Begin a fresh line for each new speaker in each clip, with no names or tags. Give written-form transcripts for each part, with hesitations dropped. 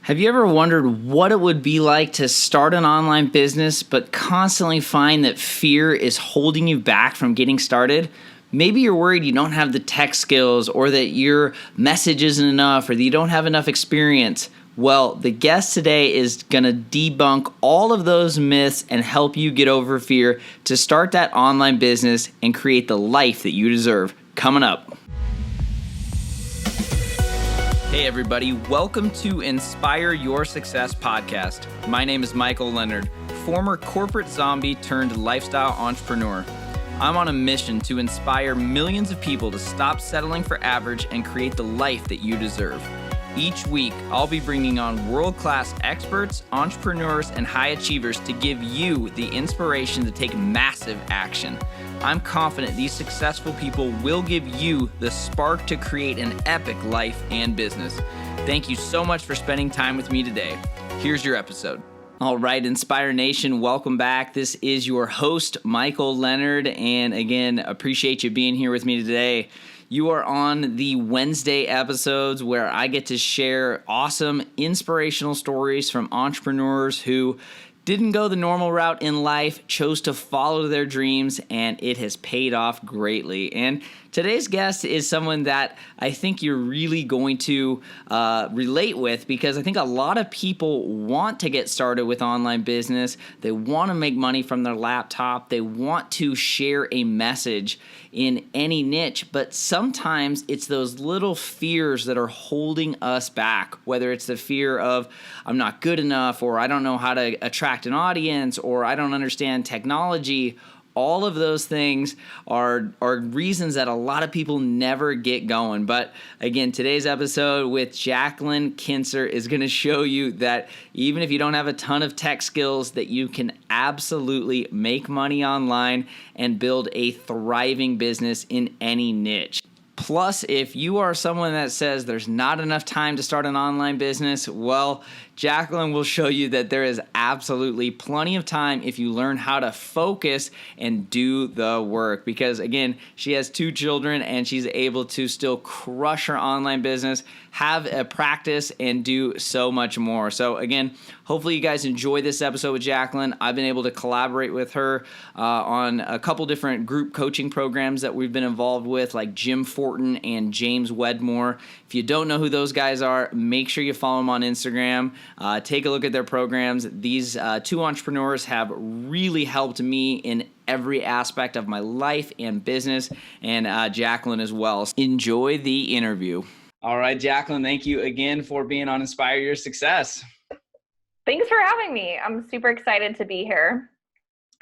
Have you ever wondered what it would be like to start an online business but constantly find that fear is holding you back from getting started? Maybe you're worried you don't have the tech skills or that your message isn't enough or that you don't have enough experience. Well, the guest today is going to debunk all of those myths and help you get over fear to start that online business and create the life that you deserve. Coming up. Hey everybody, welcome to Inspire Your Success podcast. My name is Michael Leonard, former corporate zombie turned lifestyle entrepreneur. I'm on a mission to inspire millions of people to stop settling for average and create the life that you deserve. Each week, I'll be bringing on world-class experts, entrepreneurs, and high achievers to give you the inspiration to take massive action. I'm confident these successful people will give you the spark to create an epic life and business. Thank you so much for spending time with me today. Here's your episode. All right, Inspire Nation, welcome back. This is your host, Michael Leonard, and again, appreciate you being here with me today. You are on the Wednesday episodes where I get to share awesome, inspirational stories from entrepreneurs who didn't go the normal route in life, chose to follow their dreams, and it has paid off greatly. And today's guest is someone that I think you're really going to relate with, because I think a lot of people want to get started with online business. They want to make money from their laptop. They want to share a message in any niche, but sometimes it's those little fears that are holding us back, whether it's the fear of I'm not good enough, or I don't know how to attract an audience, or I don't understand technology. All of those things are reasons that a lot of people never get going. But again, today's episode with Jacqueline Kincer is going to show you that even if you don't have a ton of tech skills, that you can absolutely make money online and build a thriving business in any niche. Plus, if you are someone that says there's not enough time to start an online business, well, Jacqueline will show you that there is absolutely plenty of time if you learn how to focus and do the work. Because again, she has 2 children and she's able to still crush her online business, have a practice, and do so much more. So again, hopefully you guys enjoy this episode with Jacqueline. I've been able to collaborate with her on a couple different group coaching programs that we've been involved with, like Jim Fortin and James Wedmore. If you don't know who those guys are, make sure you follow them on Instagram. Take a look at their programs. These 2 entrepreneurs have really helped me in every aspect of my life and business, and Jacqueline as well. Enjoy the interview. All right, Jacqueline, thank you again for being on Inspire Your Success.
Thanks for having me. I'm super excited to be here.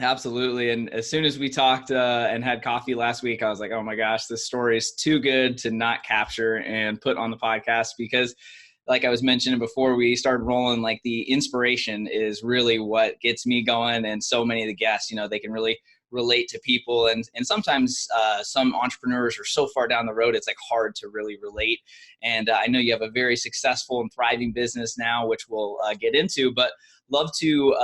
Absolutely. And as soon as we talked and had coffee last week, I was like, oh my gosh, this story is too good to not capture and put on the podcast, because like I was mentioning before we started rolling, like the inspiration is really what gets me going. And so many of the guests, they can really relate to people. And sometimes some entrepreneurs are so far down the road, it's like hard to really relate. And I know you have a very successful and thriving business now, which we'll get into, but love to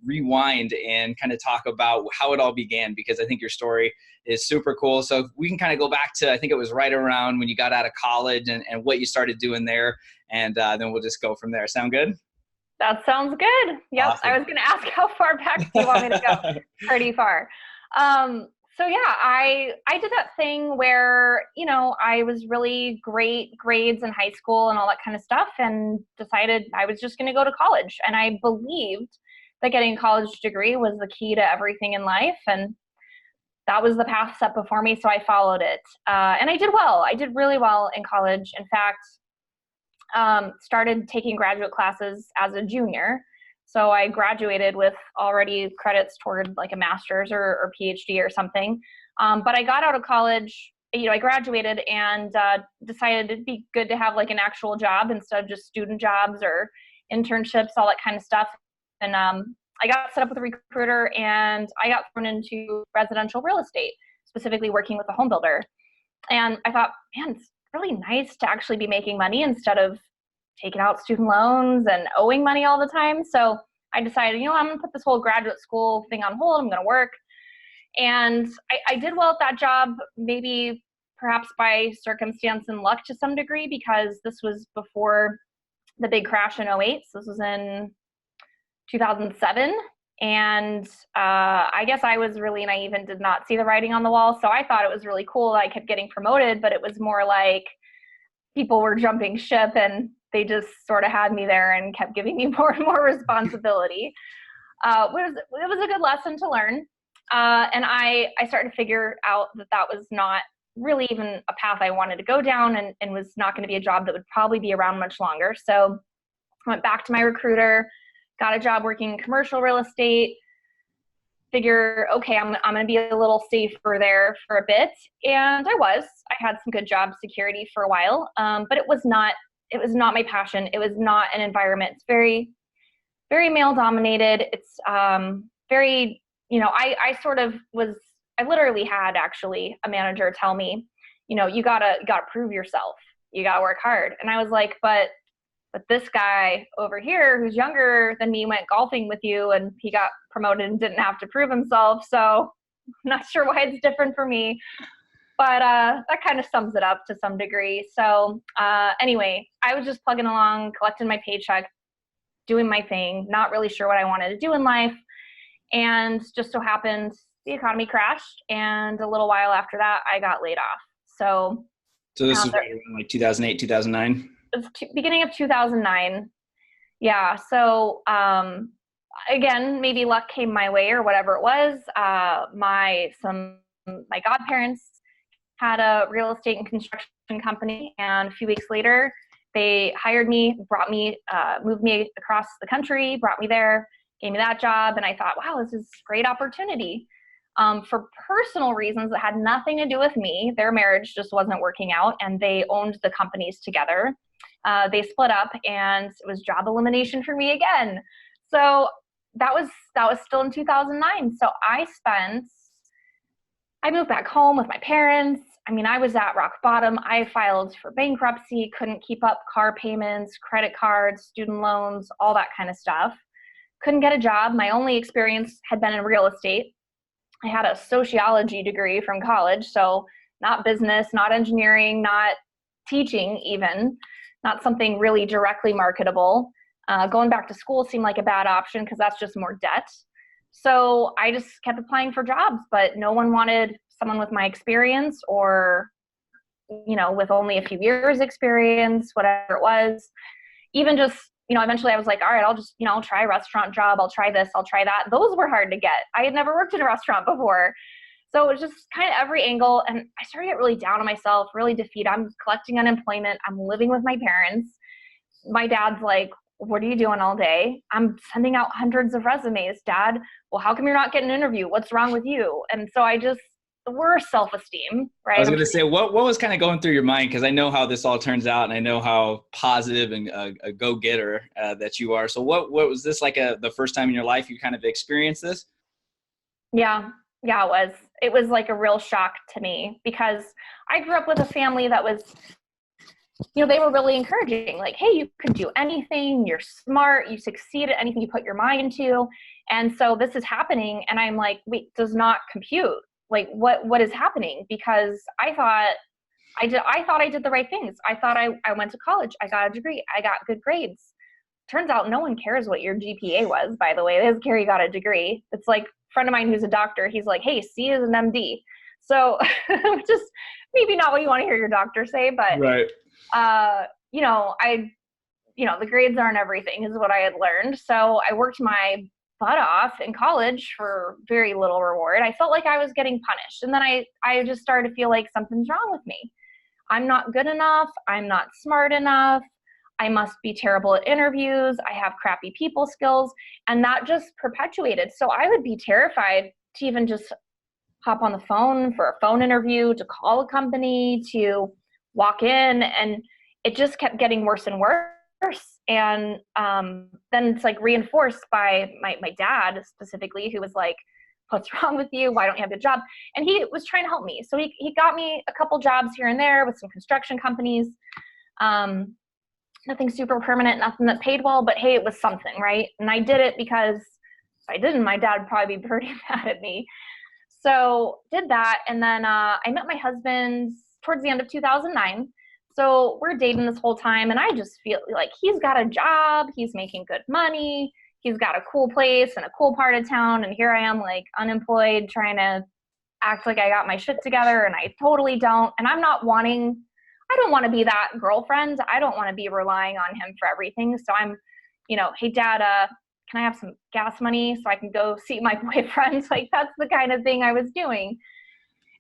rewind and kind of talk about how it all began, because I think your story is super cool. So if we can kind of go back to, I think it was right around when you got out of college and what you started doing there. And then we'll just go from there. Sound good?
That sounds good. Yep.
Awesome.
I was going to ask how far back do you want me to go? Pretty far. So yeah, I did that thing where, I was really great grades in high school and all that kind of stuff, and decided I was just going to go to college. And I believed that getting a college degree was the key to everything in life. And that was the path set before me. So I followed it. And I did well. I did really well in college. In fact, started taking graduate classes as a junior. So I graduated with already credits toward like a master's or PhD or something. But I got out of college, I graduated and decided it'd be good to have like an actual job instead of just student jobs or internships, all that kind of stuff. And I got set up with a recruiter and I got thrown into residential real estate, specifically working with a home builder. And I thought, man, it's really nice to actually be making money instead of taking out student loans and owing money all the time. So I decided, I'm going to put this whole graduate school thing on hold. I'm going to work. And I did well at that job, perhaps by circumstance and luck to some degree, because this was before the big crash in '08. So this was in 2007. And I guess I was really naive and did not see the writing on the wall. So I thought it was really cool that I kept getting promoted, but it was more like people were jumping ship and they just sort of had me there and kept giving me more and more responsibility. It was a good lesson to learn. And I started to figure out that was not really even a path I wanted to go down, and was not going to be a job that would probably be around much longer. So I went back to my recruiter, got a job working in commercial real estate, figure, okay, I'm going to be a little safer there for a bit. And I had some good job security for a while. But it was not my passion. It was not an environment. It's very, very male dominated. It's very, I literally had actually a manager tell me, you gotta prove yourself. You gotta work hard. And I was like, but this guy over here who's younger than me went golfing with you and he got promoted and didn't have to prove himself. So I'm not sure why it's different for me, but that kind of sums it up to some degree. So anyway, I was just plugging along, collecting my paycheck, doing my thing, not really sure what I wanted to do in life. And just so happened the economy crashed. And a little while after that, I got laid off. So
this is like 2008, 2009?
Beginning of 2009. Yeah. So, again, maybe luck came my way or whatever it was. My godparents had a real estate and construction company, and a few weeks later they hired me, moved me across the country, brought me there, gave me that job. And I thought, wow, this is a great opportunity. For personal reasons that had nothing to do with me, their marriage just wasn't working out, and they owned the companies together. They split up, and it was job elimination for me again. So that was still in 2009. So I moved back home with my parents. I mean, I was at rock bottom. I filed for bankruptcy, couldn't keep up car payments, credit cards, student loans, all that kind of stuff. Couldn't get a job. My only experience had been in real estate. I had a sociology degree from college, so not business, not engineering, not teaching even, not something really directly marketable. Going back to school seemed like a bad option because that's just more debt. So I just kept applying for jobs, but no one wanted someone with my experience or, with only a few years experience, whatever it was. Even just, eventually I was like, all right, I'll just, I'll try a restaurant job. I'll try this, I'll try that. Those were hard to get. I had never worked in a restaurant before. So it was just kind of every angle. And I started to get really down on myself, really defeated. I'm collecting unemployment. I'm living with my parents. My dad's like, what are you doing all day? I'm sending out hundreds of resumes, Dad. Well, how come you're not getting an interview? What's wrong with you? And so the worst self-esteem, right?
I was going to say, what was kind of going through your mind? Because I know how this all turns out, and I know how positive and a go-getter that you are. So what was this like the first time in your life you kind of experienced this?
Yeah, it was. It was like a real shock to me because I grew up with a family that was, they were really encouraging. Like, hey, you could do anything. You're smart. You succeed at anything you put your mind to. And so this is happening. And I'm like, wait, does not compute. Like what is happening? Because I thought I did the right things. I thought I went to college. I got a degree. I got good grades. Turns out no one cares what your GPA was, by the way. They doesn't care you got a degree. It's like a friend of mine who's a doctor. He's like, hey, C is an MD. So just maybe not what you want to hear your doctor say, but
right.
The grades aren't everything is what I had learned. So I worked my butt off in college for very little reward. I felt like I was getting punished. And then I just started to feel like something's wrong with me. I'm not good enough. I'm not smart enough. I must be terrible at interviews. I have crappy people skills. And that just perpetuated. So I would be terrified to even just hop on the phone for a phone interview, to call a company, to walk in. And it just kept getting worse and worse. And then it's like reinforced by my dad specifically, who was like, what's wrong with you? Why don't you have a job? And he was trying to help me. So he got me a couple jobs here and there with some construction companies. Nothing super permanent, nothing that paid well, but hey, it was something, right? And I did it because if I didn't, my dad would probably be pretty mad at me. So did that. And then I met my husband towards the end of 2009. So we're dating this whole time, and I just feel like he's got a job, he's making good money, he's got a cool place in a cool part of town, and here I am like unemployed trying to act like I got my shit together, and I totally don't. And I don't want to be that girlfriend. I don't want to be relying on him for everything. So I'm, hey dad, can I have some gas money so I can go see my boyfriend? Like that's the kind of thing I was doing.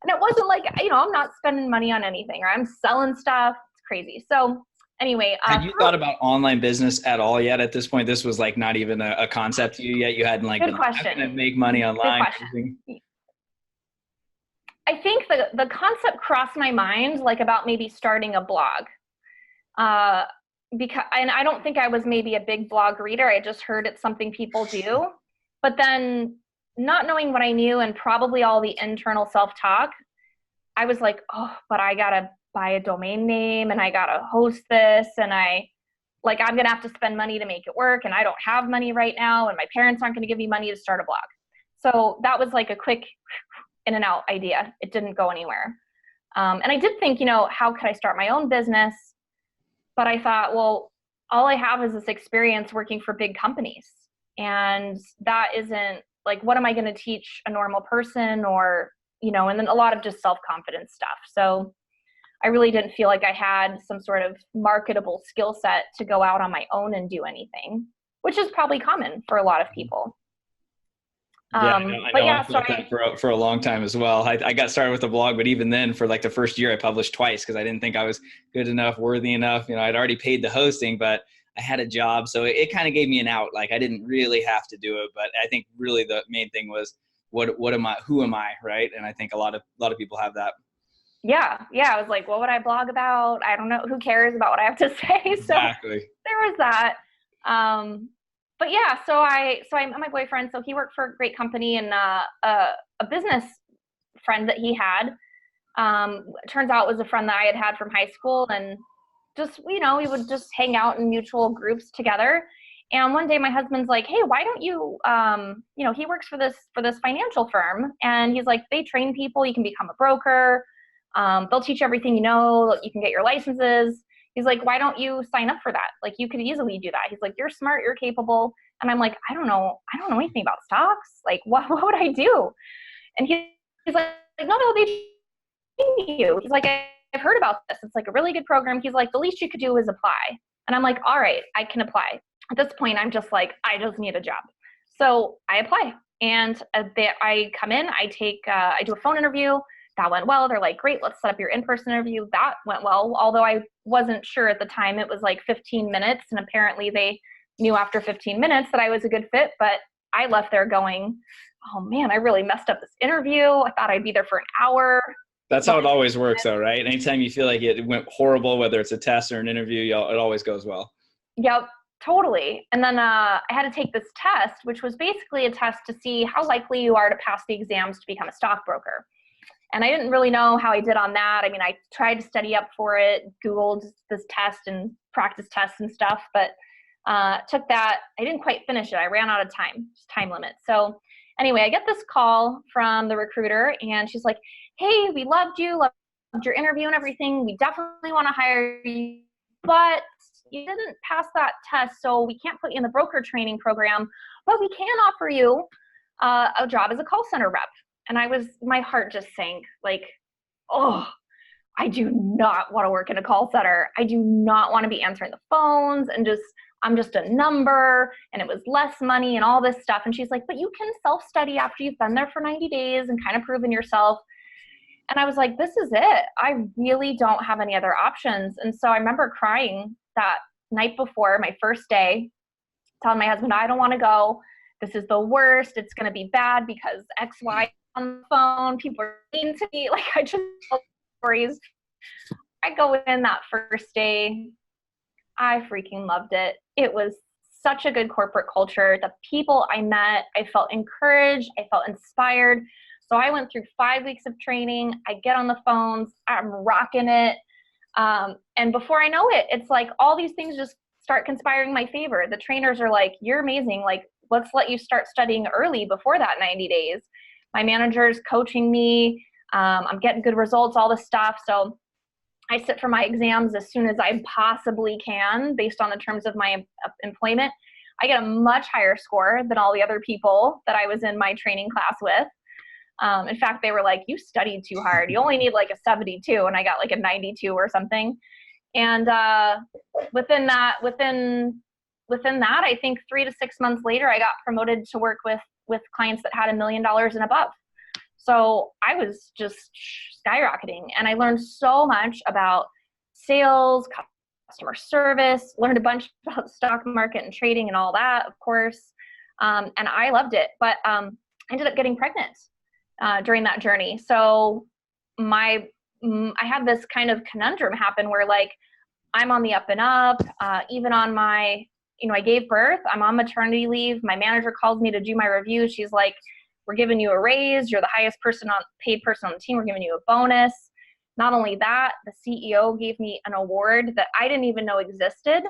And it wasn't like, I'm not spending money on anything or I'm selling stuff. It's crazy. So anyway.
Had you thought about online business at all yet at this point? This was like not even a concept to you yet. You hadn't like,
good question.
I'm going to make money online.
I think the concept crossed my mind, like about maybe starting a blog. And I don't think I was maybe a big blog reader. I just heard it's something people do. But then not knowing what I knew and probably all the internal self-talk, I was like, oh, but I got to buy a domain name and I got to host this. And I'm going to have to spend money to make it work. And I don't have money right now. And my parents aren't going to give me money to start a blog. So that was like a quick in and out idea. It didn't go anywhere. And I did think, how could I start my own business? But I thought, well, all I have is this experience working for big companies. And that isn't like, what am I going to teach a normal person or, and then a lot of just self-confidence stuff. So I really didn't feel like I had some sort of marketable skill set to go out on my own and do anything, which is probably common for a lot of people.
Yeah, I know. I felt that for a long time as well. I got started with a blog, but even then for like the first year I published twice because I didn't think I was good enough, worthy enough. I'd already paid the hosting, but I had a job. So it kind of gave me an out. Like I didn't really have to do it, but I think really the main thing was what am I, who am I? Right. And I think a lot of people have that.
Yeah. I was like, what would I blog about? I don't know. Who cares about what I have to say?
Exactly.
So there was that. But yeah, so I met my boyfriend. So he worked for a great company, and a business friend that he had, turns out was a friend that I had from high school, and just, we would just hang out in mutual groups together. And one day my husband's like, hey, why don't you, he works for this financial firm, and he's like, they train people, you can become a broker. They'll teach you everything, you can get your licenses. He's like, why don't you sign up for that? Like, you could easily do that. He's like, you're smart, you're capable. And I'm like, I don't know anything about stocks. Like, what would I do? And he's like, no, they train you. He's like, I've heard about this. It's like a really good program. He's like, the least you could do is apply. And I'm like, all right, I can apply. At this point, I'm just like, I just need a job. So I apply. And I come in, I do a phone interview. That went well. They're like, great, let's set up your in-person interview. That went well. Although I wasn't sure at the time, it was like 15 minutes. And apparently they knew after 15 minutes that I was a good fit. But I left there going, oh man, I really messed up this interview. I thought I'd be there for an hour.
That's how it always works though, right? Anytime you feel like it went horrible, whether it's a test or an interview, it always goes well.
Yep, totally. And then I had to take this test, which was basically a test to see how likely you are to pass the exams to become a stockbroker. And I didn't really know how I did on that. I mean, I tried to study up for it, Googled this test and practice tests and stuff, but took that. I didn't quite finish it. I ran out of time limit. So anyway, I get this call from the recruiter, and she's like, hey, we loved your interview and everything. We definitely want to hire you, but you didn't pass that test, so we can't put you in the broker training program, but we can offer you a job as a call center rep. And my heart just sank, like, oh, I do not want to work in a call center. I do not want to be answering the phones and I'm just a number, and it was less money and all this stuff. And she's like, but you can self-study after you've been there for 90 days and kind of proven yourself. And I was like, this is it. I really don't have any other options. And so I remember crying that night before my first day, telling my husband, I don't want to go. This is the worst. It's going to be bad because X, Y on the phone. People are mean to me. Like, I just tell stories. I go in that first day. I freaking loved it. It was such a good corporate culture. The people I met, I felt encouraged. I felt inspired. So I went through 5 weeks of training. I get on the phones. I'm rocking it. And before I know it, it's like all these things just start conspiring my favor. The trainers are like, you're amazing. Like, let's let you start studying early before that 90 days. My manager's coaching me. I'm getting good results, all this stuff. So I sit for my exams as soon as I possibly can based on the terms of my employment. I get a much higher score than all the other people that I was in my training class with. In fact, they were like, you studied too hard. You only need like a 72. And I got like a 92 or something. And within that, I think 3 to 6 months later, I got promoted to work with clients that had $1 million and above. So I was just skyrocketing, and I learned so much about sales, customer service, learned a bunch about the stock market and trading and all that, of course. And I loved it, but I ended up getting pregnant during that journey. So I had this kind of conundrum happen where like, I'm on the up and up, even on my, I gave birth, I'm on maternity leave. My manager calls me to do my review. She's like, we're giving you a raise. You're the highest paid person on the team. We're giving you a bonus. Not only that, the CEO gave me an award that I didn't even know existed.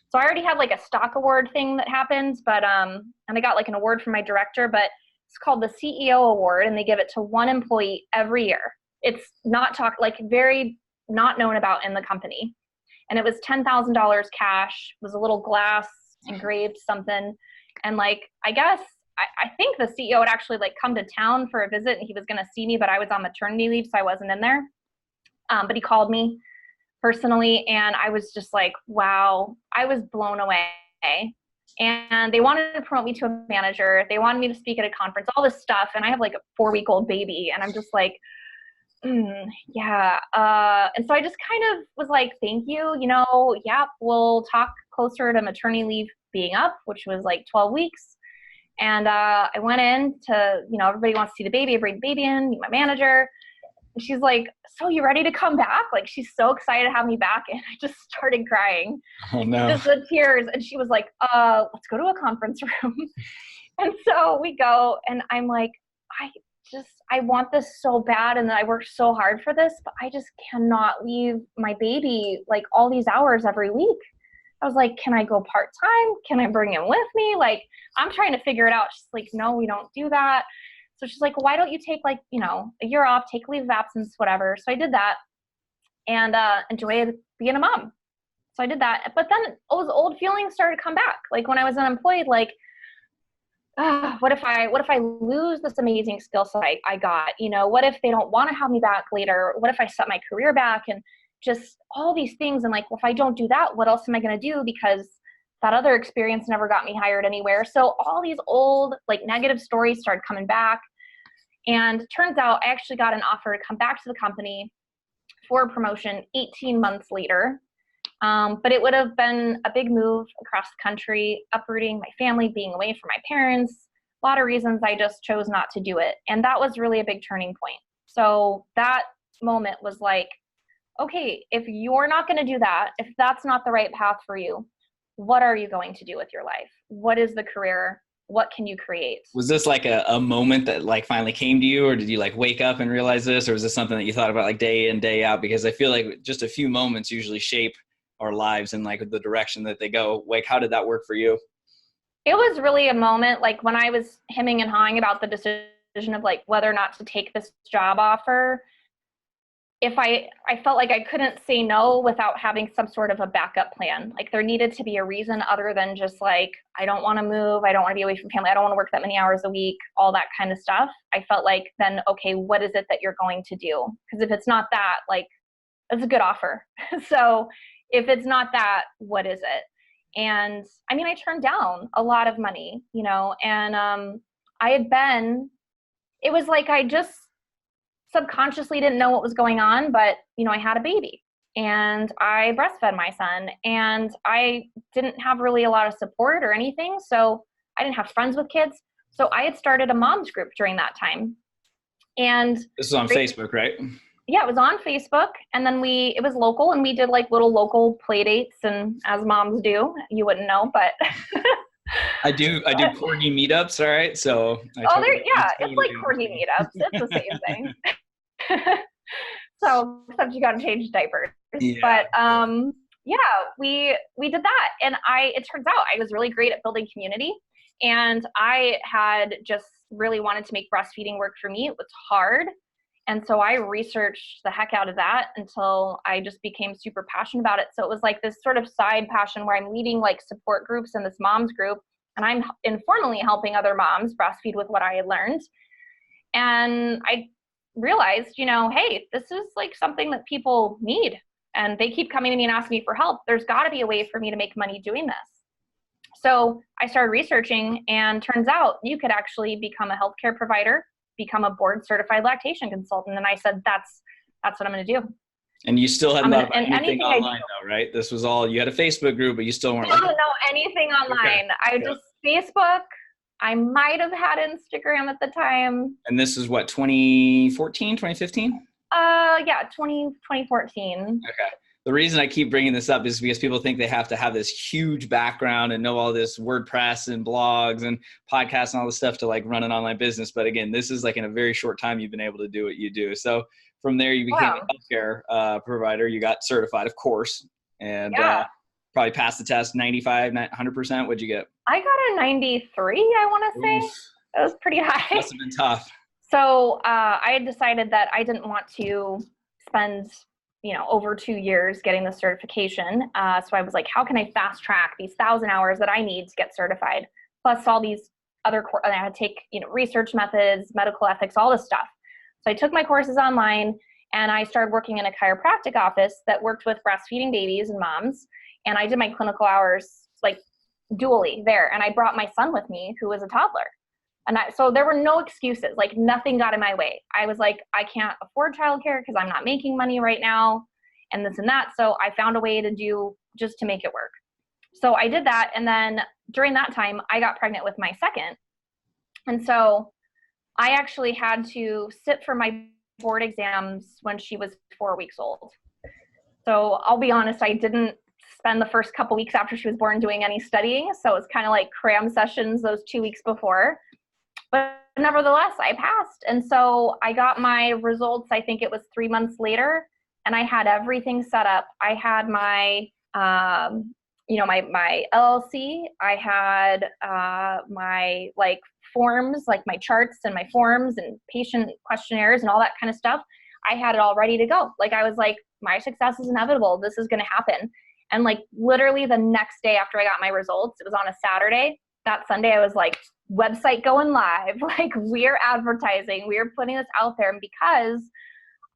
So I already had like a stock award thing that happens, but, and I got like an award from my director, but it's called the CEO award, and they give it to one employee every year. It's not very not known about in the company. And it was $10,000 cash. It was a little glass engraved something. And like, I guess, I think the CEO had actually like come to town for a visit, and he was going to see me, but I was on maternity leave, so I wasn't in there. But he called me personally, and I was just like, wow, I was blown away. And they wanted to promote me to a manager. They wanted me to speak at a conference, all this stuff. And I have like a 4-week-old baby, and I'm just like, yeah. And so I just kind of was like, thank you, yeah, we'll talk closer to maternity leave being up, which was like 12 weeks. And I went in to, everybody wants to see the baby. I bring the baby in, meet my manager. And she's like, so you ready to come back? Like, she's so excited to have me back. And I just started crying.
Oh, no.
Just the tears. And she was like, let's go to a conference room. And so we go, and I'm like, I want this so bad. And I worked so hard for this, but I just cannot leave my baby like all these hours every week. I was like, can I go part-time? Can I bring him with me? Like, I'm trying to figure it out. She's like, no, we don't do that. So she's like, why don't you take like, a year off, take leave of absence, whatever. So I did that and enjoyed being a mom. So I did that. But then those old feelings started to come back. Like when I was unemployed, like, what if I lose this amazing skill set I got? What if they don't want to have me back later? What if I set my career back? And just all these things. And like, well, if I don't do that, what else am I going to do? Because that other experience never got me hired anywhere. So all these old like negative stories started coming back. And turns out I actually got an offer to come back to the company for a promotion 18 months later. But it would have been a big move across the country, uprooting my family, being away from my parents, a lot of reasons I just chose not to do it. And that was really a big turning point. So that moment was like, okay, if you're not going to do that, if that's not the right path for you, what are you going to do with your life? What is the career? What can you create?
Was this like a moment that like finally came to you, or did you like wake up and realize this, or was this something that you thought about like day in, day out? Because I feel like just a few moments usually shape our lives in like the direction that they go. Like, how did that work for you?
It was really a moment like when I was hemming and hawing about the decision of like whether or not to take this job offer. If I felt like I couldn't say no without having some sort of a backup plan. Like there needed to be a reason other than just like, I don't want to move. I don't want to be away from family. I don't want to work that many hours a week, all that kind of stuff. I felt like then, okay, what is it that you're going to do? Because if it's not that, like, it's a good offer. So if it's not that, what is it? And I mean, I turned down a lot of money, and it was like I just subconsciously didn't know what was going on, but I had a baby and I breastfed my son, and I didn't have really a lot of support or anything. So I didn't have friends with kids. So I had started a mom's group during that time. And
this is on Facebook, right?
Yeah, it was on Facebook. And then it was local, and we did like little local play dates, and as moms do, you wouldn't know, but
I do corgi meetups. All right. So
it's like corgi meetups. It's the same thing. So except you got to change diapers. Yeah. But we did that, and it turns out I was really great at building community, and I had just really wanted to make breastfeeding work for me. It was hard, And so I researched the heck out of that until I just became super passionate about it. So it was like this sort of side passion where I'm leading like support groups in this moms group, and I'm informally helping other moms breastfeed with what I had learned. And I realized, hey, this is like something that people need, and they keep coming to me and asking me for help. There's got to be a way for me to make money doing this. So I started researching, and turns out you could actually become a healthcare provider, become a board certified lactation consultant. And I said, that's what I'm going to do.
And you still hadn't thought about anything online though, right? This was all, you had a Facebook group, but you still weren't
I don't know anything online. Okay. Just Facebook. I might have had Instagram at the time.
And this is what, 2014, 2015?
Yeah, 2014.
Okay. The reason I keep bringing this up is because people think they have to have this huge background and know all this WordPress and blogs and podcasts and all this stuff to like run an online business. But again, this is like in a very short time you've been able to do what you do. So from there, you became a healthcare provider. You got certified, of course, and probably passed the test 95, 100%. What'd you get?
I got a 93, I want to say. It was pretty high.
Must have been tough.
So I had decided that I didn't want to spend over 2 years getting the certification. So I was like, how can I fast track these 1,000 hours that I need to get certified? Plus all these other, I had to take, research methods, medical ethics, all this stuff. So I took my courses online, and I started working in a chiropractic office that worked with breastfeeding babies and moms. And I did my clinical hours like dually there. And I brought my son with me, who was a toddler. And so there were no excuses, like nothing got in my way. I was like, I can't afford childcare because I'm not making money right now and this and that. So I found a way to do just to make it work. So I did that. And then during that time, I got pregnant with my second. And so I actually had to sit for my board exams when she was 4 weeks old. So I'll be honest, I didn't spend the first couple weeks after she was born doing any studying. So it's kind of like cram sessions those 2 weeks before. But nevertheless, I passed. And so I got my results, I think it was 3 months later, and I had everything set up. I had my, my LLC. I had my like forms, like my charts and my forms and patient questionnaires and all that kind of stuff. I had it all ready to go. Like I was like, my success is inevitable. This is going to happen. And like literally the next day after I got my results, it was on a Saturday. That Sunday I was like, website going live, like we're advertising, we're putting this out there. And because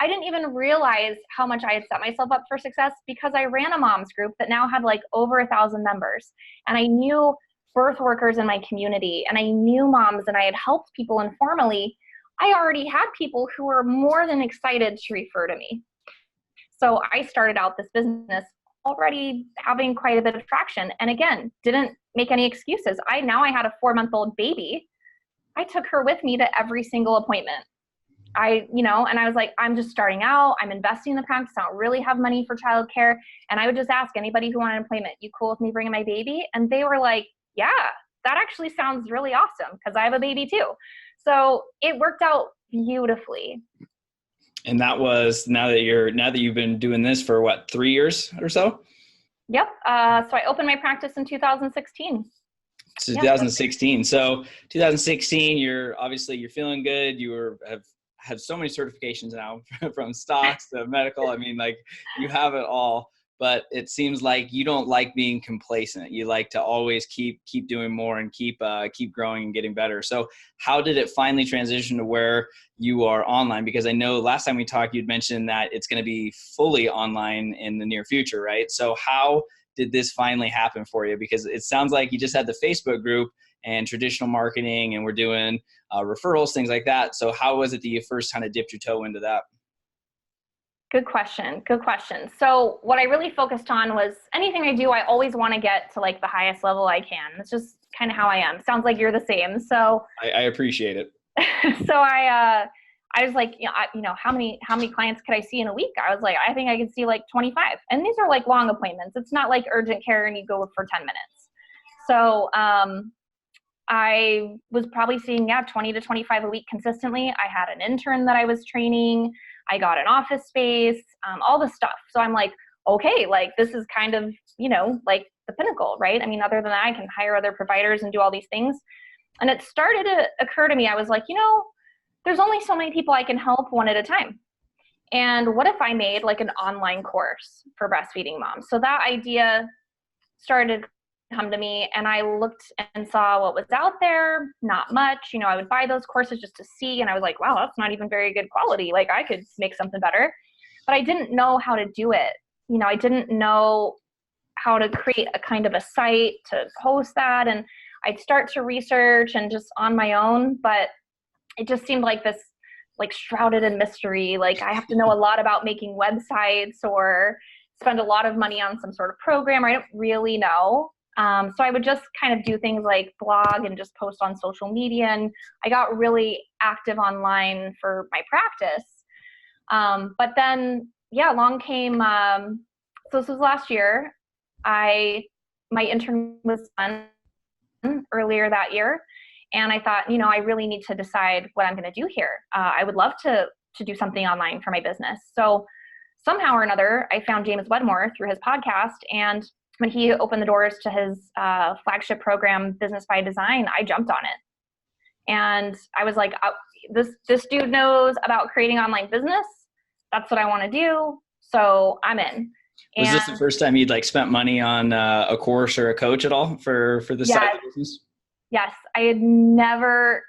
I didn't even realize how much I had set myself up for success, because I ran a moms group that now had like over 1,000 members, and I knew birth workers in my community, and I knew moms, and I had helped people informally. I already had people who were more than excited to refer to me. So I started out this business already having quite a bit of traction, and again, didn't make any excuses. I had a 4-month-old baby. I took her with me to every single appointment. And I was like, I'm just starting out. I'm investing in the practice. I don't really have money for childcare. And I would just ask anybody who wanted an appointment, you cool with me bringing my baby? And they were like, yeah, that actually sounds really awesome because I have a baby too. So it worked out beautifully.
And that was now that you've been doing this for what, 3 years or so?
Yep. So I opened my practice in 2016.
So 2016. So 2016, you're feeling good. Have so many certifications now from stocks to medical. I mean, like you have it all, but it seems like you don't like being complacent. You like to always keep doing more and keep growing and getting better. So how did it finally transition to where you are online? Because I know last time we talked, you'd mentioned that it's going to be fully online in the near future, right? So how did this finally happen for you? Because it sounds like you just had the Facebook group and traditional marketing, and we're doing referrals, things like that. So how was it that you first kind of dipped your toe into that?
Good question. So what I really focused on was anything I do, I always want to get to like the highest level I can. It's just kind of how I am. Sounds like you're the same. So
I appreciate it.
So I was like, how many clients could I see in a week? I was like, I think I could see like 25. And these are like long appointments. It's not like urgent care and you go for 10 minutes. So I was probably seeing 20 to 25 a week consistently. I had an intern that I was training. I got an office space, all this stuff. So I'm like, okay, like this is kind of, like the pinnacle, right? I mean, other than that, I can hire other providers and do all these things. And it started to occur to me. I was like, there's only so many people I can help one at a time. And what if I made like an online course for breastfeeding moms? So that idea started to come to me, and I looked and saw what was out there. Not much. I would buy those courses just to see, and I was like, wow, that's not even very good quality. Like, I could make something better. But I didn't know how to do it. I didn't know how to create a kind of a site to post that. And I'd start to research and just on my own, but it just seemed like this, like, shrouded in mystery. Like, I have to know a lot about making websites or spend a lot of money on some sort of program. I don't really know. So I would just kind of do things like blog and just post on social media. And I got really active online for my practice. But then, along came, so this was last year. My intern was done earlier that year. And I thought, I really need to decide what I'm going to do here. I would love to do something online for my business. So somehow or another, I found James Wedmore through his podcast. And when he opened the doors to his flagship program, Business by Design, I jumped on it. And I was like, this dude knows about creating online business. That's what I want to do. So I'm in.
Was this the first time you'd like spent money on a course or a coach at all for this side of the business?
Yes. I had never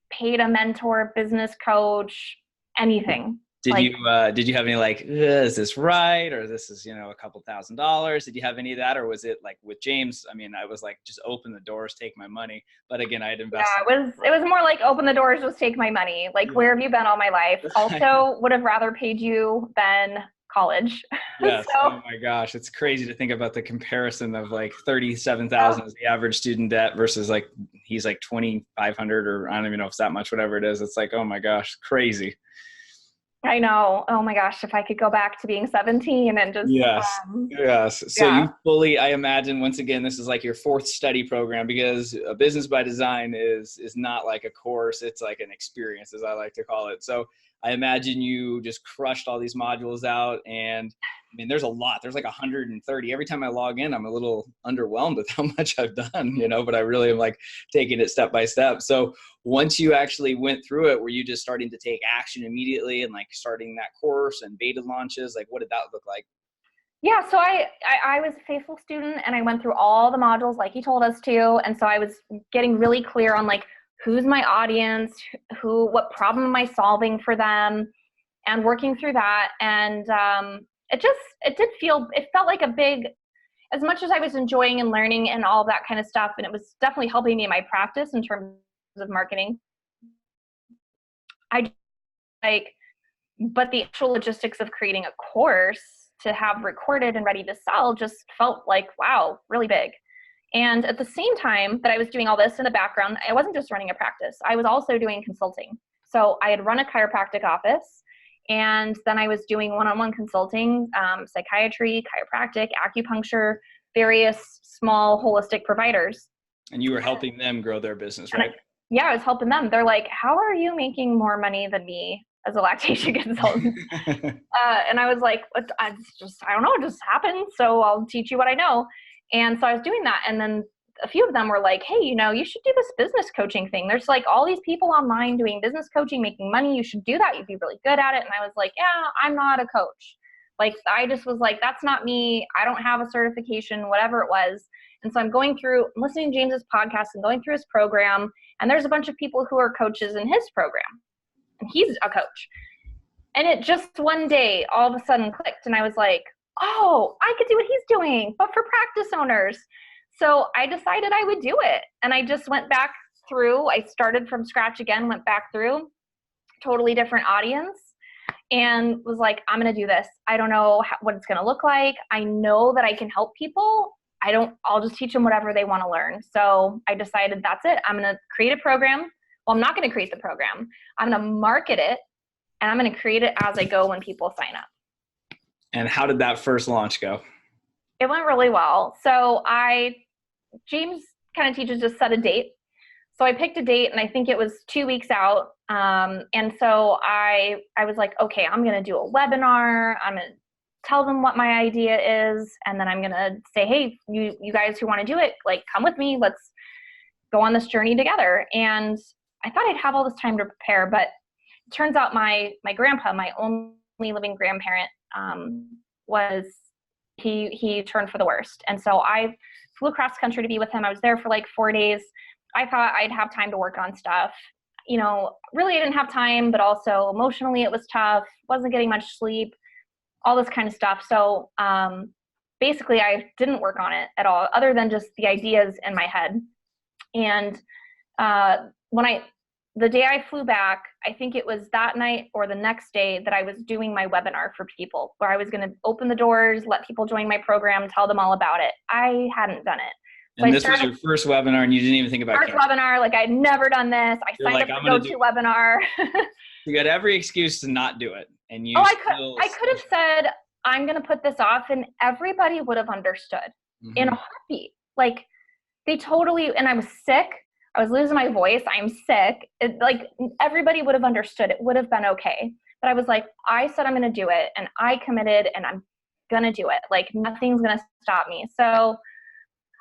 paid a mentor, business coach, anything.
Did you have any like, is this right? Or this is, a couple $1,000s. Did you have any of that? Or was it like with James? I mean, I was like, just open the doors, take my money. But again, I had invested.
Yeah, it was more like open the doors, just take my money. Like, where have you been all my life? Also would have rather paid you than college.
Yes. So, oh my gosh. It's crazy to think about the comparison of like 37,000 as the average student debt versus like, he's like 2,500 or I don't even know if it's that much, whatever it is. It's like, oh my gosh, crazy.
I know. Oh my gosh. If I could go back to being 17 and just.
Yes. So you fully, I imagine, once again, this is like your fourth study program, because a Business by Design is not like a course. It's like an experience, as I like to call it. So I imagine you just crushed all these modules out, and I mean, there's a lot. There's like 130. Every time I log in, I'm a little underwhelmed with how much I've done, but I really am like taking it step by step. So once you actually went through it, were you just starting to take action immediately and like starting that course and beta launches? Like, what did that look like?
Yeah, so I was a faithful student, and I went through all the modules like he told us to. And so I was getting really clear on like, who's my audience, what problem am I solving for them, and working through that. And it felt like a big, as much as I was enjoying and learning and all of that kind of stuff, and it was definitely helping me in my practice in terms of marketing. But the actual logistics of creating a course to have recorded and ready to sell just felt like, wow, really big. And at the same time that I was doing all this in the background, I wasn't just running a practice. I was also doing consulting. So I had run a chiropractic office, and then I was doing one-on-one consulting, psychiatry, chiropractic, acupuncture, various small holistic providers.
And you were helping them grow their business, right?
I was helping them. They're like, how are you making more money than me as a lactation consultant? And I was like, I don't know, it just happened. So I'll teach you what I know. And so I was doing that. And then a few of them were like, hey, you should do this business coaching thing. There's like all these people online doing business coaching, making money. You should do that. You'd be really good at it. And I was like, yeah, I'm not a coach. Like, I just was like, that's not me. I don't have a certification, whatever it was. And so I'm listening to James's podcast and going through his program. And there's a bunch of people who are coaches in his program. And he's a coach. And it just one day all of a sudden clicked. And I was like, oh, I could do what he's doing, but for practice owners. So I decided I would do it. And I just went back through. I started from scratch again, went back through, totally different audience, and was like, I'm going to do this. I don't know what it's going to look like. I know that I can help people. I'll just teach them whatever they want to learn. So I decided that's it. I'm going to create a program. Well, I'm not going to create the program. I'm going to market it, and I'm going to create it as I go when people sign up.
And how did that first launch go?
It went really well. So James kind of teaches just set a date. So I picked a date, and I think it was 2 weeks out. And so I was like, okay, I'm going to do a webinar. I'm going to tell them what my idea is. And then I'm going to say, hey, you guys who want to do it, like, come with me. Let's go on this journey together. And I thought I'd have all this time to prepare, but turns out my grandpa, my only living grandparent, he turned for the worst. And so I flew across country to be with him. I was there for like 4 days. I thought I'd have time to work on stuff. Really I didn't have time, but also emotionally it was tough. Wasn't getting much sleep, all this kind of stuff. So basically I didn't work on it at all, other than just the ideas in my head. And the day I flew back, I think it was that night or the next day that I was doing my webinar for people, where I was going to open the doors, let people join my program, tell them all about it. I hadn't done it. So
and this was your first webinar, and you didn't even think about
first webinar. Like, I'd never done this. I signed up to go to webinar.
You had every excuse to not do it, and you.
I could have said, I'm going to put this off, and everybody would have understood in a heartbeat. Like, they totally. And I was sick. I was losing my voice. I'm sick. Everybody would have understood. It would have been okay. But I was like, I said I'm going to do it, and I committed, and I'm going to do it. Like, nothing's going to stop me. So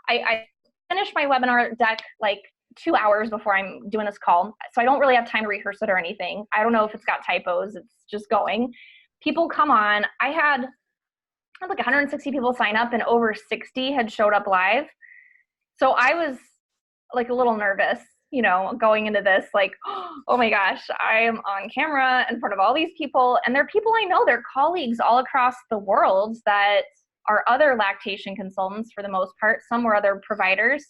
I finished my webinar deck like 2 hours before I'm doing this call. So I don't really have time to rehearse it or anything. I don't know if it's got typos. It's just going. People come on. I had like 160 people sign up, and over 60 had showed up live. So I was like a little nervous, going into this, like, oh my gosh, I am on camera in front of all these people. And they're people I know, they're colleagues all across the world that are other lactation consultants for the most part. Some were other providers.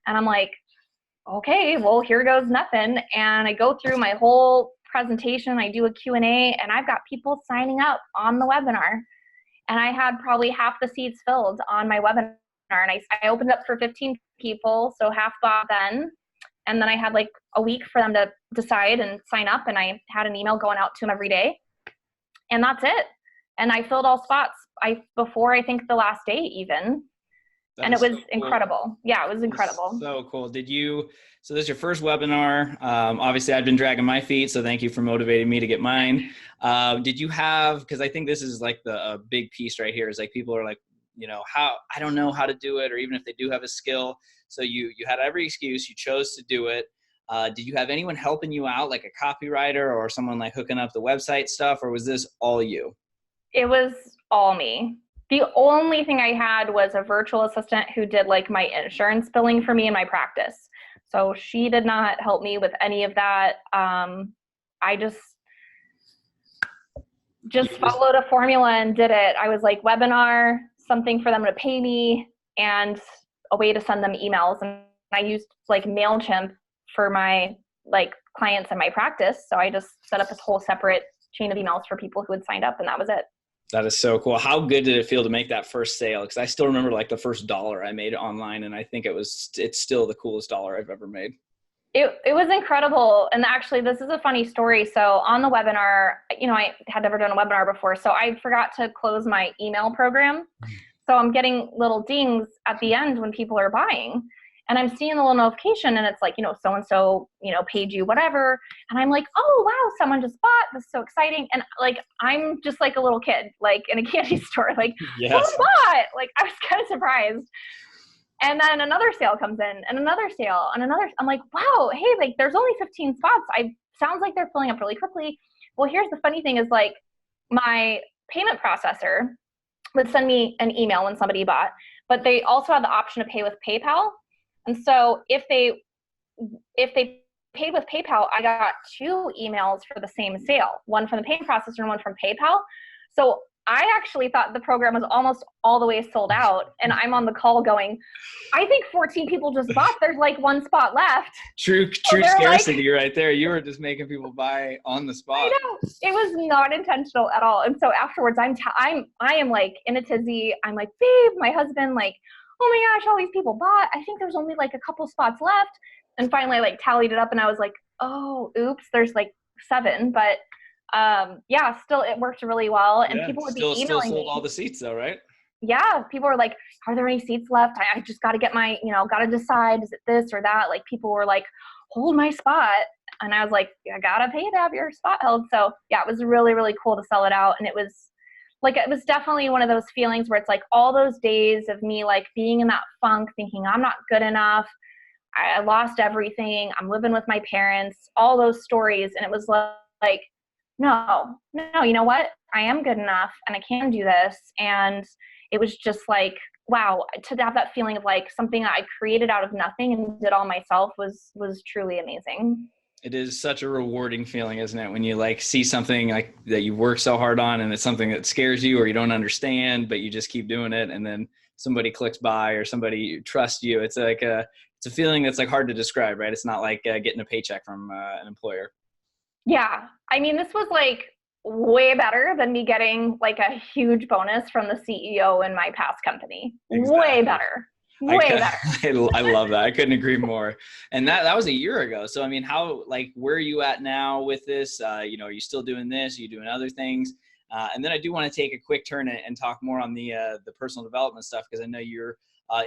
And I'm like, okay, well, here goes nothing. And I go through my whole presentation. I do a Q&A, and I've got people signing up on the webinar. And I had probably half the seats filled on my webinar. And I opened up for 15 people, so half got then. And then I had like a week for them to decide and sign up, and I had an email going out to them every day. And that's it. And I filled all spots before I think the last day even. And it was incredible. Yeah, it was incredible.
So cool. So this is your first webinar. Obviously I've been dragging my feet, so thank you for motivating me to get mine. Did you have, because I think this is like a big piece right here, is like people are like, I don't know how to do it, or even if they do have a skill. So you had every excuse, you chose to do it. Did you have anyone helping you out, like a copywriter or someone like hooking up the website stuff, or was this all you?
It was all me. The only thing I had was a virtual assistant who did like my insurance billing for me in my practice. So she did not help me with any of that. I just followed a formula and did it. I was like, webinar, something for them to pay me, and a way to send them emails. And I used like MailChimp for my like clients in my practice. So I just set up this whole separate chain of emails for people who had signed up, and that was it.
That is so cool. How good did it feel to make that first sale? Because I still remember like the first $1 I made online, and I think it's still the coolest $1 I've ever made.
It was incredible. And actually, this is a funny story. So on the webinar, I had never done a webinar before, so I forgot to close my email program. So I'm getting little dings at the end when people are buying. And I'm seeing a little notification, and it's like, so-and-so, paid you whatever. And I'm like, oh, wow, someone just bought. This is so exciting. And like, I'm just like a little kid, like in a candy store, like,
yes.
Someone bought. Like, I was kind of surprised. And then another sale comes in, and another sale, and another. I'm like, wow, hey, like there's only 15 spots. Sounds like they're filling up really quickly. Well, here's the funny thing is like my payment processor would send me an email when somebody bought, but they also had the option to pay with PayPal. And so if they paid with PayPal, I got 2 emails for the same sale, one from the payment processor and one from PayPal. So I actually thought the program was almost all the way sold out. And I'm on the call going, I think 14 people just bought. There's like 1 spot left.
True scarcity right there. You were just making people buy on the spot.
I know. It was not intentional at all. And so afterwards, I am like in a tizzy. I'm like, babe, my husband, like, oh my gosh, all these people bought. I think there's only like a couple spots left. And finally I like tallied it up, and I was like, oh, oops, there's like 7. But still it worked really well. And people would be emailing
still sold
me.
all the seats though, right?
Yeah. People were like, are there any seats left? I just got to get my, got to decide, is it this or that? Like people were like, hold my spot. And I was like, I got to pay to have your spot held. So yeah, it was really, really cool to sell it out. And it was definitely one of those feelings where it's like all those days of me like being in that funk, thinking I'm not good enough. I lost everything. I'm living with my parents, all those stories. And it was like no, you know what? I am good enough and I can do this. And it was just like, wow, to have that feeling of like something I created out of nothing and did all myself was truly amazing.
It is such a rewarding feeling, isn't it? When you like see something like that you work so hard on and it's something that scares you or you don't understand, but you just keep doing it. And then somebody clicks by or somebody trusts you. It's like it's a feeling that's like hard to describe, right? It's not like getting a paycheck from an employer.
Yeah. I mean, this was like way better than me getting like a huge bonus from the CEO in my past company.
Exactly.
Way better. Way better.
I love that. I couldn't agree more. And that was a year ago. So, I mean, how, like, where are you at now with this? Are you still doing this? Are you doing other things? And then I do want to take a quick turn and talk more on the personal development stuff, because I know you're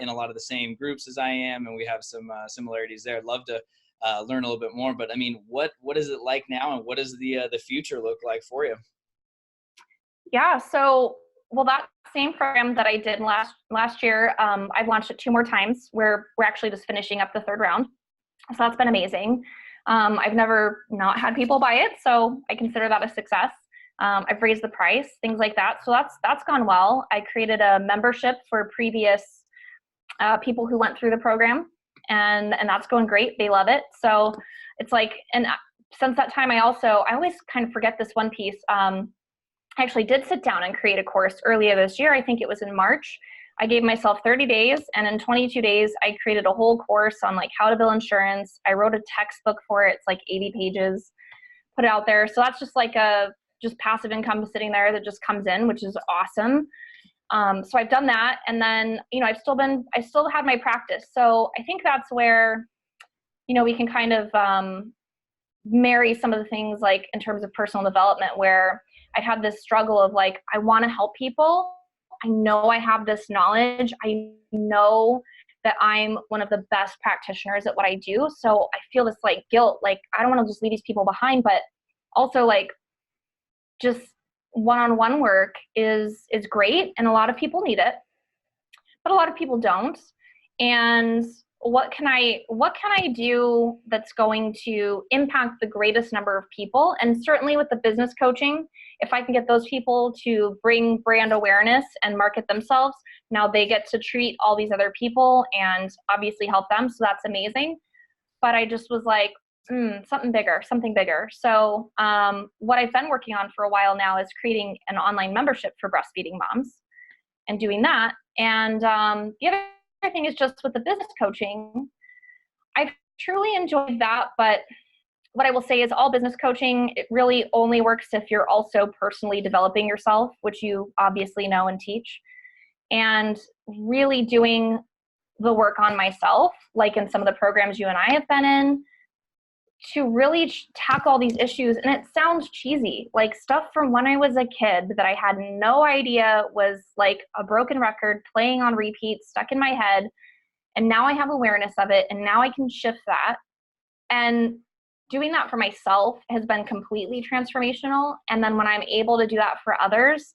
in a lot of the same groups as I am, and we have some similarities there. I'd love to learn a little bit more, but I mean, what is it like now, and what does the future look like for you?
Yeah. So, well, that same program that I did last year, I've launched it 2 more times. We're actually just finishing up the 3rd round. So that's been amazing. I've never not had people buy it, so I consider that a success. I've raised the price, things like that. So that's gone well. I created a membership for previous people who went through the program, and that's going great. They love it. So it's like, and since that time, I always kind of forget this one piece. I actually did sit down and create a course earlier this year. I think it was in March. I gave myself 30 days, and in 22 days, I created a whole course on like how to bill insurance. I wrote a textbook for it. It's like 80 pages, put it out there. So that's just like just passive income sitting there that just comes in, which is awesome. So I've done that. And then, I still had my practice. So I think that's where, we can kind of marry some of the things like in terms of personal development, where I'd had this struggle of like, I want to help people. I know I have this knowledge. I know that I'm one of the best practitioners at what I do. So I feel this like guilt, like I don't want to just leave these people behind, but also like just one-on-one work is great. And a lot of people need it, but a lot of people don't. And what can I do that's going to impact the greatest number of people? And certainly with the business coaching, if I can get those people to bring brand awareness and market themselves, now they get to treat all these other people and obviously help them. So that's amazing. But I just was like, something bigger. So what I've been working on for a while now is creating an online membership for breastfeeding moms and doing that. And the other thing is just with the business coaching, I've truly enjoyed that. But what I will say is all business coaching, it really only works if you're also personally developing yourself, which you obviously know and teach, and really doing the work on myself, like in some of the programs you and I have been in, to really tackle all these issues. And it sounds cheesy, like stuff from when I was a kid that I had no idea was like a broken record playing on repeat, stuck in my head. And now I have awareness of it, and now I can shift that. And doing that for myself has been completely transformational. And then when I'm able to do that for others,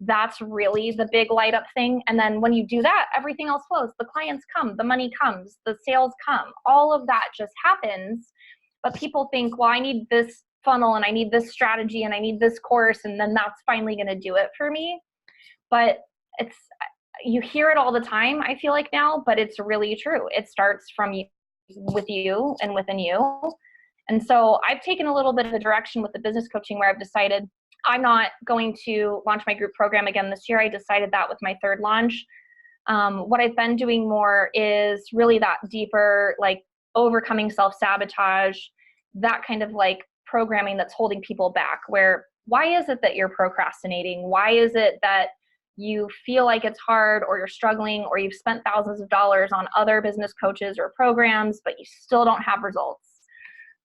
that's really the big light up thing. And then when you do that, everything else flows. The clients come, the money comes, the sales come, all of that just happens. But people think, well, I need this funnel and I need this strategy and I need this course, and then that's finally going to do it for me. But you hear it all the time, I feel like now, but it's really true. It starts from you, with you and within you. And so I've taken a little bit of a direction with the business coaching where I've decided I'm not going to launch my group program again this year. I decided that with my 3rd launch. What I've been doing more is really that deeper, like overcoming self-sabotage, that kind of like programming that's holding people back, where why is it that you're procrastinating? Why is it that you feel like it's hard, or you're struggling, or you've spent thousands of dollars on other business coaches or programs, but you still don't have results?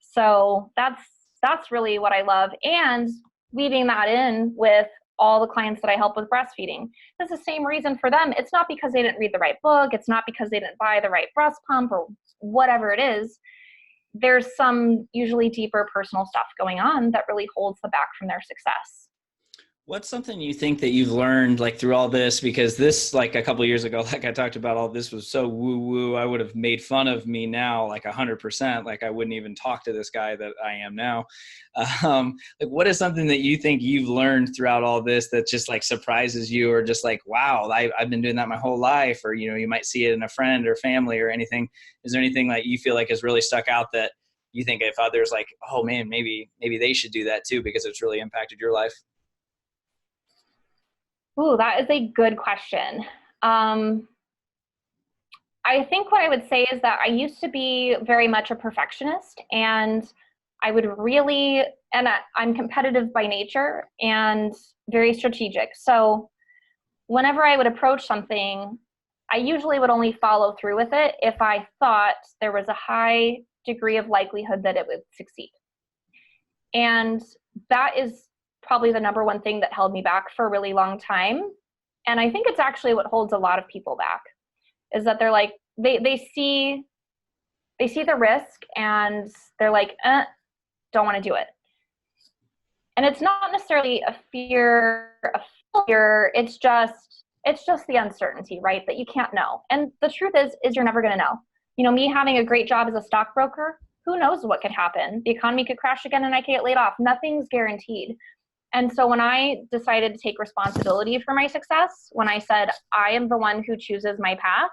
So that's really what I love. And weaving that in with all the clients that I help with breastfeeding, it's the same reason for them. It's not because they didn't read the right book. It's not because they didn't buy the right breast pump or whatever it is. There's some usually deeper personal stuff going on that really holds them back from their success.
What's something you think that you've learned like through all this? Because this, like a couple of years ago, like I talked about, all this was so woo woo. I would have made fun of me now, like 100%. Like I wouldn't even talk to this guy that I am now. Like what is something that you think you've learned throughout all this that just like surprises you, or just like, wow, I've been doing that my whole life, or, you know, you might see it in a friend or family or anything. Is there anything like you feel like has really stuck out that you think if others like, oh man, maybe they should do that too, because it's really impacted your life?
Ooh, that is a good question. I think what I would say is that I used to be very much a perfectionist, and I would really, and I'm competitive by nature and very strategic. So whenever I would approach something, I usually would only follow through with it if I thought there was a high degree of likelihood that it would succeed. And that is probably the number one thing that held me back for a really long time. And I think it's actually what holds a lot of people back, is that they're like, they see the risk and they're like, don't want to do it. And it's not necessarily a fear of failure. It's just the uncertainty, right? That you can't know. And the truth is you're never going to know. You know, me having a great job as a stockbroker, who knows what could happen? The economy could crash again and I could get laid off. Nothing's guaranteed. And so when I decided to take responsibility for my success, when I said, I am the one who chooses my path,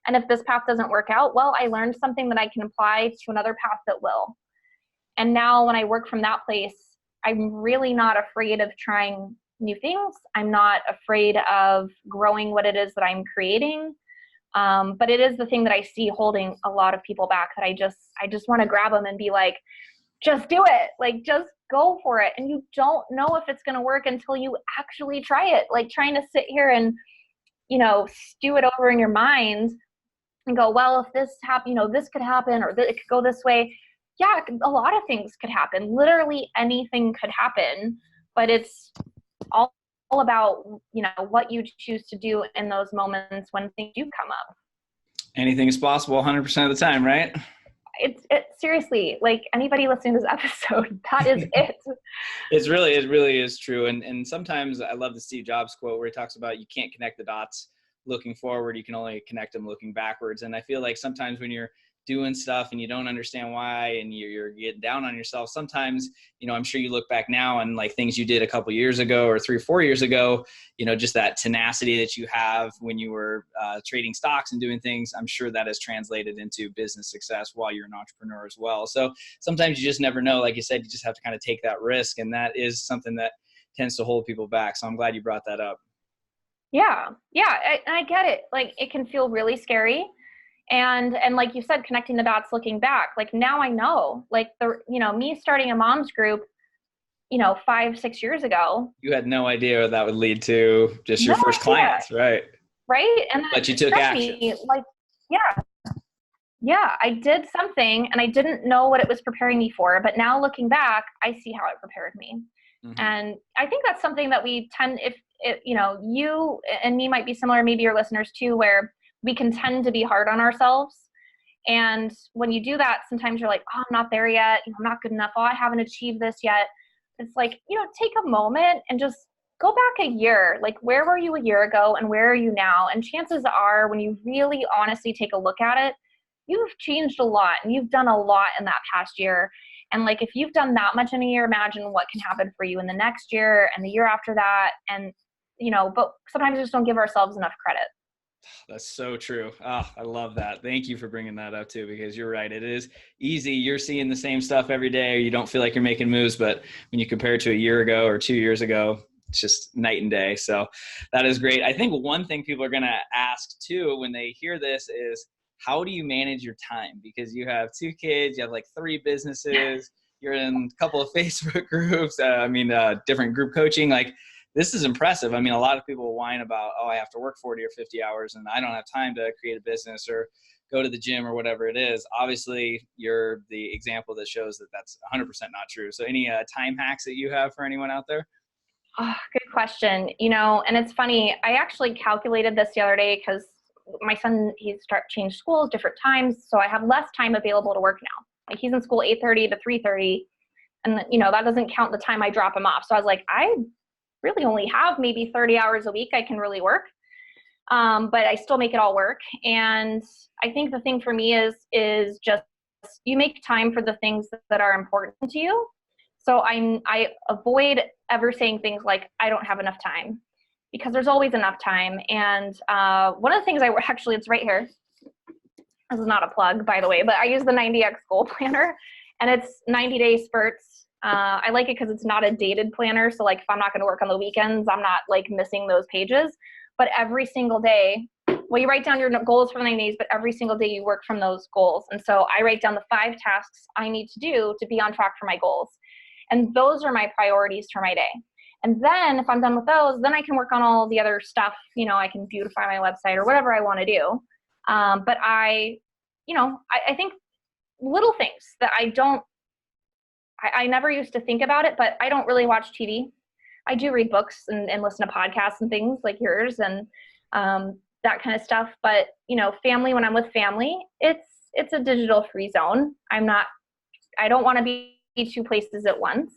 and if this path doesn't work out, well, I learned something that I can apply to another path that will. And now when I work from that place, I'm really not afraid of trying new things. I'm not afraid of growing what it is that I'm creating. But it is the thing that I see holding a lot of people back, that I just want to grab them and be like, just do it. Like, just go for it. And you don't know if it's going to work until you actually try it. Like trying to sit here and, you know, stew it over in your mind and go, well, if this happen, you know, this could happen, or it could go this way. Yeah, a lot of things could happen. Literally anything could happen, but it's all about, you know, what you choose to do in those moments when things do come up.
Anything is possible 100% of the time, right?
It's seriously, like anybody listening to this episode, that is it.
It really is true. And sometimes I love the Steve Jobs quote where he talks about you can't connect the dots looking forward, you can only connect them looking backwards. And I feel like sometimes when you're doing stuff and you don't understand why, and you're getting down on yourself, sometimes, you know, I'm sure you look back now and like things you did a couple years ago or 3 or 4 years ago, you know, just that tenacity that you have when you were trading stocks and doing things, I'm sure that has translated into business success while you're an entrepreneur as well. So sometimes you just never know. Like you said, you just have to kind of take that risk, and that is something that tends to hold people back. So I'm glad you brought that up.
Yeah. I get it. Like it can feel really scary. And like you said, connecting the dots, looking back, like now I know, like me starting a mom's group, 5-6 years ago.
You had no idea what that would lead to, just your first clients, right?
Right. And
but you took action.
Yeah, I did something and I didn't know what it was preparing me for, but now looking back, I see how it prepared me. Mm-hmm. And I think that's something that we tend, you and me might be similar, maybe your listeners too, where we can tend to be hard on ourselves. And when you do that, sometimes you're like, oh, I'm not there yet. I'm not good enough. Oh, I haven't achieved this yet. It's like, take a moment and just go back a year. Like, where were you a year ago and where are you now? And chances are, when you really honestly take a look at it, you've changed a lot and you've done a lot in that past year. And like, if you've done that much in a year, imagine what can happen for you in the next year and the year after that. And, but sometimes we just don't give ourselves enough credit.
That's so true. Oh, I love that. Thank you for bringing that up too, because you're right. It is easy. You're seeing the same stuff every day, or you don't feel like you're making moves. But when you compare it to a year ago or 2 years ago, it's just night and day. So that is great. I think one thing people are going to ask too, when they hear this, is how do you manage your time? Because you have 2 kids, you have like 3 businesses, you're in a couple of Facebook groups, different group coaching. Like, this is impressive. I mean, a lot of people whine about, oh, I have to work 40 or 50 hours and I don't have time to create a business or go to the gym or whatever it is. Obviously, you're the example that shows that that's 100% not true. So any time hacks that you have for anyone out there?
Oh, good question. And it's funny. I actually calculated this the other day because my son, changed schools, different times. So I have less time available to work now. Like, he's in school 8:30 to 3:30. And, that doesn't count the time I drop him off. So I was like, I really only have maybe 30 hours a week I can really work. But I still make it all work. And I think the thing for me is just you make time for the things that are important to you. So I avoid ever saying things like, I don't have enough time, because there's always enough time. And one of the things actually, it's right here. This is not a plug, by the way, but I use the 90X goal planner, and it's 90-day spurts. I like it because it's not a dated planner. So like if I'm not going to work on the weekends, I'm not like missing those pages. But every single day, well, you write down your goals for the 90 days, but every single day you work from those goals. And so I write down the 5 tasks I need to do to be on track for my goals. And those are my priorities for my day. And then if I'm done with those, then I can work on all the other stuff. You know, I can beautify my website or whatever I want to do. But I think little things that I never used to think about it, but I don't really watch TV. I do read books and listen to podcasts and things like yours and that kind of stuff. But, you know, family, when I'm with family, it's a digital free zone. I don't want to be 2 places at once.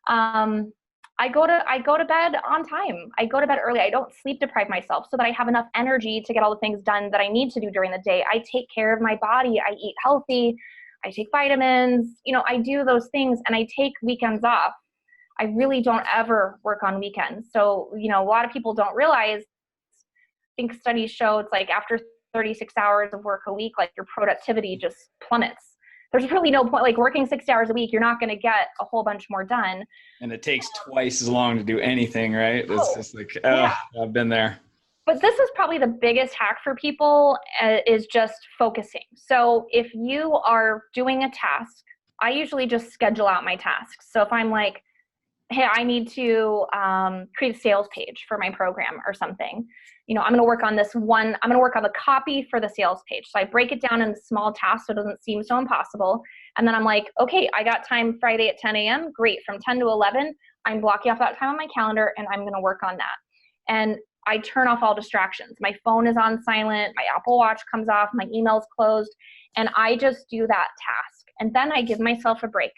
I go to bed on time. I go to bed early. I don't sleep deprive myself so that I have enough energy to get all the things done that I need to do during the day. I take care of my body. I eat healthy. I take vitamins. You know, I do those things, and I take weekends off. I really don't ever work on weekends. So, you know, a lot of people don't realize, I think studies show it's like after 36 hours of work a week, like your productivity just plummets. There's really no point, like working 60 hours a week, you're not going to get a whole bunch more done.
And it takes twice as long to do anything, right? It's just like,
yeah.
I've been there.
But this is probably the biggest hack for people is just focusing. So if you are doing a task, I usually just schedule out my tasks. So if I'm like, hey, I need to create a sales page for my program or something. You know, I'm going to work on this one. I'm going to work on the copy for the sales page. So I break it down into small tasks so it doesn't seem so impossible. And then I'm like, okay, I got time Friday at 10 a.m. Great. From 10 to 11, I'm blocking off that time on my calendar and I'm going to work on that. And I turn off all distractions. My phone is on silent. My Apple Watch comes off. My email's closed. And I just do that task. And then I give myself a break.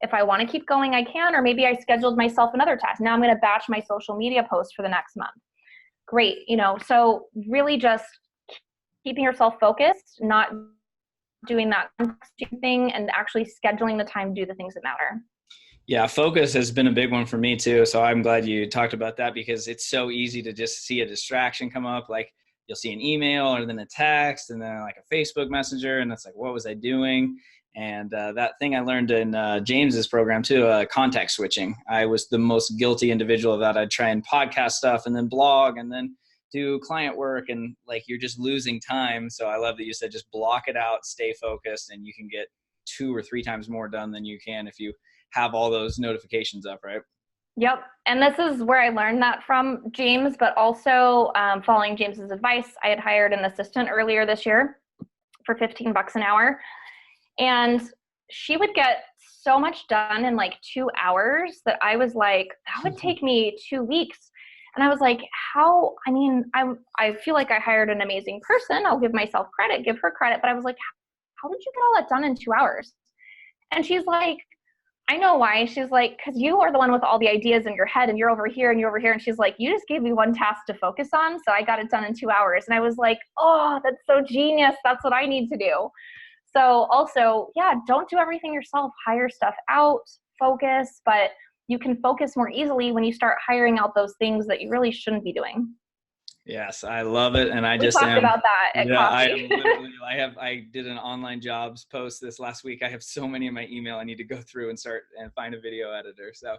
If I want to keep going, I can, or maybe I scheduled myself another task. Now I'm going to batch my social media posts for the next month. Great. You know, so really just keeping yourself focused, not doing that thing, and actually scheduling the time to do the things that matter.
Yeah, focus has been a big one for me too. So I'm glad you talked about that, because it's so easy to just see a distraction come up. Like you'll see an email or then a text and then like a Facebook Messenger, and it's like, what was I doing? And that thing I learned in James's program too, context switching. I was the most guilty individual of that. I'd try and podcast stuff and then blog and then do client work, and like you're just losing time. So I love that you said just block it out, stay focused, and you can get 2 or 3 times more done than you can if you have all those notifications up, right?
Yep. And this is where I learned that from James, but also following James's advice, I had hired an assistant earlier this year for $15 an hour. And she would get so much done in like 2 hours that I was like, that would take me 2 weeks. And I was like, I feel like I hired an amazing person. I'll give myself credit, give her credit. But I was like, how did you get all that done in 2 hours? And she's like, I know why. She's like, because you are the one with all the ideas in your head and you're over here and you're over here. And she's like, you just gave me one task to focus on. So I got it done in 2 hours. And I was like, oh, that's so genius. That's what I need to do. So also, yeah, don't do everything yourself. Hire stuff out, focus, but you can focus more easily when you start hiring out those things that you really shouldn't be doing.
Yes, I love it. And
We talked about that at coffee.
I did an online jobs post this last week. I have so many in my email I need to go through and start and find a video editor. So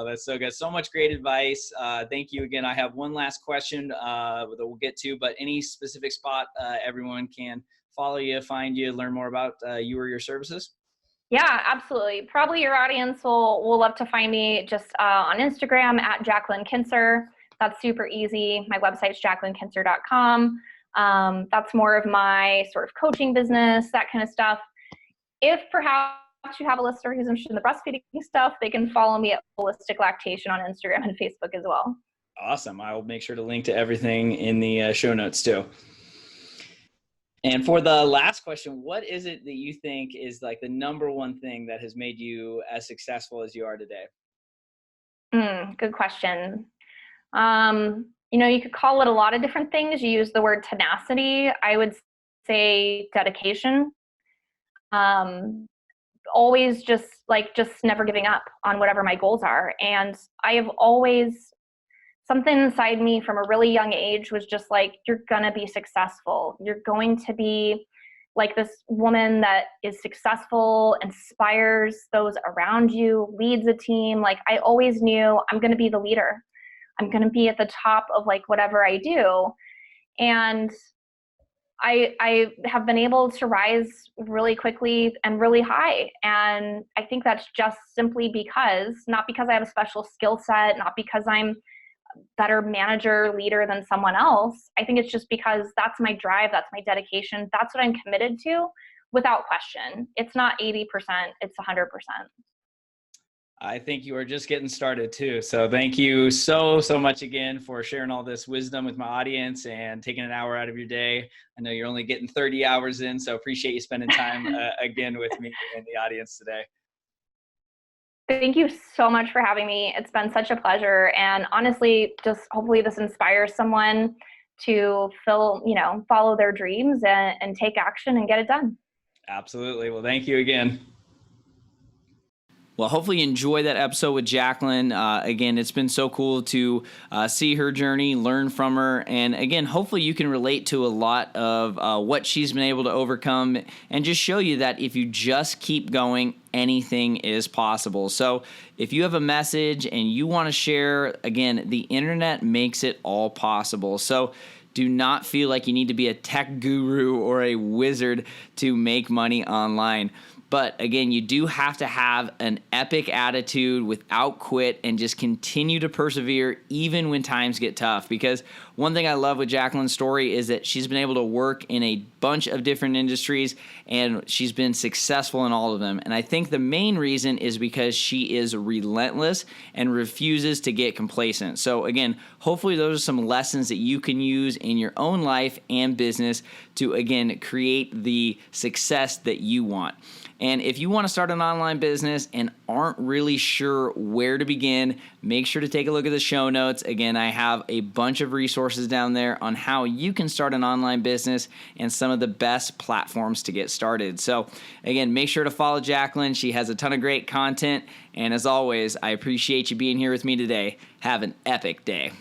that's so good. So much great advice. Thank you again. I have one last question that we'll get to, but any specific spot everyone can follow you, find you, learn more about you or your services?
Yeah, absolutely. Probably your audience will love to find me just on Instagram at Jacqueline Kincer. That's super easy. My website's jacquelinekincer.com. That's more of my sort of coaching business, that kind of stuff. If perhaps you have a listener who's interested in the breastfeeding stuff, they can follow me at Holistic Lactation on Instagram and Facebook as well.
Awesome. I will make sure to link to everything in the show notes too. And for the last question, what is it that you think is like the number one thing that has made you as successful as you are today?
Good question. You could call it a lot of different things. You use the word tenacity. I would say dedication. Um, Always just never giving up on whatever my goals are. And I have always, something inside me from a really young age was just like, you're gonna be successful. You're going to be like this woman that is successful, inspires those around you, leads a team. Like I always knew I'm gonna be the leader. I'm gonna be at the top of like whatever I do. And I have been able to rise really quickly and really high. And I think that's just simply because, not because I have a special skill set, not because I'm a better manager, leader than someone else. I think it's just because that's my drive, that's my dedication, that's what I'm committed to without question. It's not 80%, it's 100%.
I think you are just getting started too. So thank you so much again for sharing all this wisdom with my audience and taking an hour out of your day. I know you're only getting 30 hours in, so appreciate you spending time again with me and the audience today.
Thank you so much for having me. It's been such a pleasure. And honestly, just hopefully this inspires someone to follow their dreams and take action and get it done.
Absolutely. Well, thank you again.
Well, hopefully you enjoy that episode with Jacqueline. Again, it's been so cool to see her journey, learn from her, and again, hopefully you can relate to a lot of what she's been able to overcome and just show you that if you just keep going, anything is possible. So if you have a message and you want to share, again, the internet makes it all possible. So do not feel like you need to be a tech guru or a wizard to make money online. But again, you do have to have an epic attitude without quit and just continue to persevere even when times get tough. Because one thing I love with Jacqueline's story is that she's been able to work in a bunch of different industries and she's been successful in all of them. And I think the main reason is because she is relentless and refuses to get complacent. So again, hopefully those are some lessons that you can use in your own life and business to, again, create the success that you want. And if you want to start an online business and aren't really sure where to begin, make sure to take a look at the show notes. Again, I have a bunch of resources down there on how you can start an online business and some of the best platforms to get started. So again, make sure to follow Jacqueline. She has a ton of great content. And as always, I appreciate you being here with me today. Have an epic day.